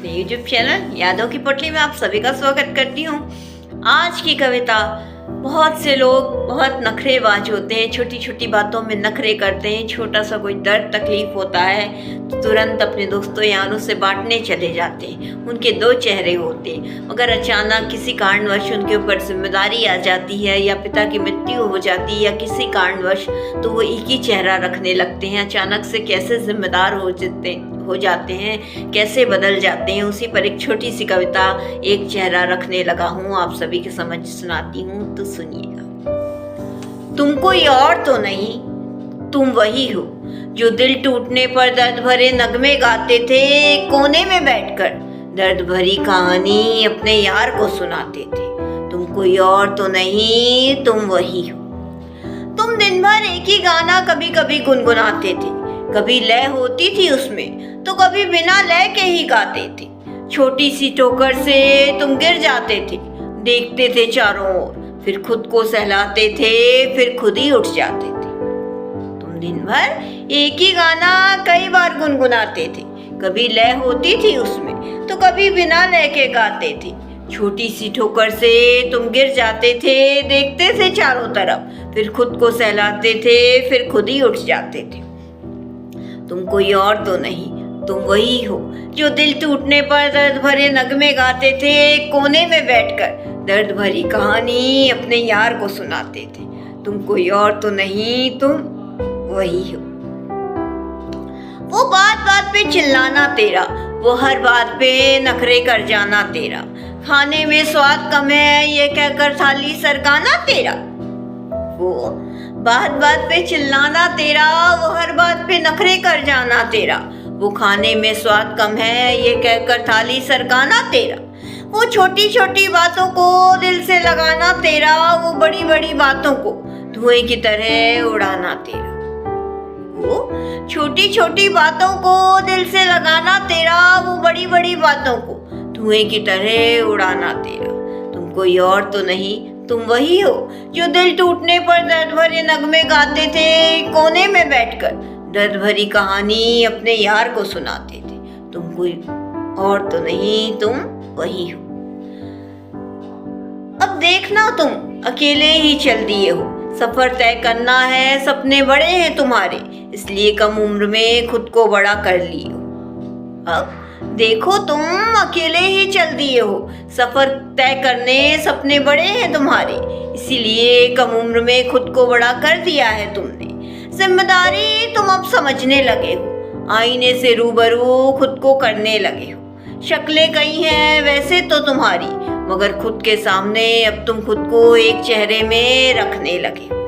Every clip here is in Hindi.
अपने YouTube चैनल यादों की पोटली में आप सभी का स्वागत करती हूँ। आज की कविता, बहुत से लोग बहुत नखरेबाज होते हैं, छोटी छोटी बातों में नखरे करते हैं। छोटा सा कोई दर्द तकलीफ होता है तो तुरंत अपने दोस्तों यारों से बांटने चले जाते हैं। उनके दो चेहरे होते हैं, मगर अचानक किसी कारणवश उनके ऊपर जिम्मेदारी आ जाती है या पिता की मृत्यु हो जाती है या किसी कारणवश, तो वो एक ही चेहरा रखने लगते हैं। अचानक से कैसे जिम्मेदार हो जाते हैं, कैसे बदल जाते हैं, उसी पर एक छोटी सी कविता एक चेहरा रखने लगा हूँ, आप सभी के समझ सुनाती हूँ, तो सुनिएगा। तुम कोई और तो नहीं, तुम वही हो जो दिल टूटने पर दर्द भरे नगमे गाते थे, कोने में बैठकर दर्द भरी कहानी अपने यार को सुनाते थे। तुम कोई और तो नहीं, तुम वही हो। तुम दिन भर एक ही गाना कभी कभी गुनगुनाते थे, कभी लय होती थी उसमें तो कभी बिना लय के ही गाते थे। छोटी सी ठोकर से तुम गिर जाते थे, देखते थे चारों ओर, फिर खुद को सहलाते थे, फिर खुद ही उठ जाते थे। तुम दिन भर एक ही गाना कई बार गुनगुनाते थे, कभी लय होती थी उसमें तो कभी बिना लय के गाते थे। छोटी सी ठोकर से तुम गिर जाते थे, देखते थे चारों तरफ, फिर खुद को सहलाते थे, फिर खुद ही उठ जाते थे। तुम कोई और तो नहीं, तुम वही हो जो दिल टूटने पर दर्द भरे नगमे गाते थे, कोने में बैठकर दर्द भरी कहानी अपने यार को सुनाते थे। तुम कोई और तो नहीं, तुम वही हो। वो बात बात पे चिल्लाना तेरा, वो हर बात पे नखरे कर जाना तेरा, खाने में स्वाद कम है ये कहकर थाली सरकाना तेरा। वो बात बात पे चिल्लाना तेरा, वो हर बात पे नखरे कर जाना तेरा, वो खाने में स्वाद कम है ये कहकर थाली सरकाना तेरा। वो छोटी छोटी बातों को दिल से लगाना तेरा, वो बड़ी बड़ी बातों को धुएं की तरह उड़ाना तेरा। वो छोटी छोटी बातों को दिल से लगाना तेरा, वो बड़ी बड़ी बातों को धुएं की तरह उड़ाना तेरा। तुम कोई और तो नहीं, तुम वही हो जो दिल टूटने पर दर्द भरे नगमे गाते थे, कोने में बैठकर दर्द भरी कहानी अपने यार को सुनाते थे। तुम कोई और तो नहीं, तुम वही हो। अब देखना तुम अकेले ही चल दिए हो, सफर तय करना है, सपने बड़े हैं तुम्हारे, इसलिए कम उम्र में खुद को बड़ा कर लिए हो। अब देखो तुम अकेले ही चल दिए हो, सफर तय करने सपने बड़े हैं तुम्हारे, इसीलिए कम उम्र में खुद को बड़ा कर दिया है तुमने। जिम्मेदारी तुम अब समझने लगे हो, आईने से रूबरू खुद को करने लगे हो। शक्लें कई हैं वैसे तो तुम्हारी, मगर खुद के सामने अब तुम खुद को एक चेहरे में रखने लगे हो।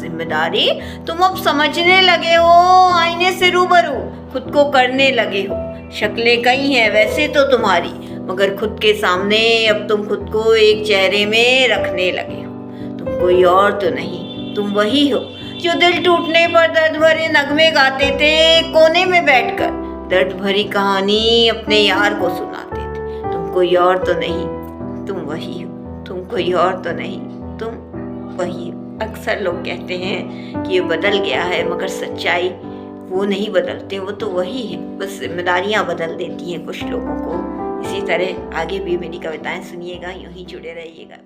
जिम्मेदारी तुम अब समझने लगे हो, आईने से रूबरू खुद को करने लगे हो। शक्लें कई हैं वैसे तो तुम्हारी, मगर खुद के सामने अब तुम खुद को एक चेहरे में रखने लगे हो। तुम कोई और तो नहीं, तुम वही हो जो दिल टूटने पर दर्द भरे नगमे गाते थे, कोने में बैठकर दर्द भरी कहानी अपने यार को सुनाते थे। तुम कोई और तो नहीं, तुम वही हो। तुम कोई और तो नहीं, तुम वही हो। अक्सर लोग कहते हैं कि ये बदल गया है, मगर सच्चाई वो नहीं बदलते, वो तो वही है, बस जिम्मेदारियां बदल देती हैं कुछ लोगों को। इसी तरह आगे भी मेरी कविताएं सुनिएगा, यूं ही जुड़े रहिएगा।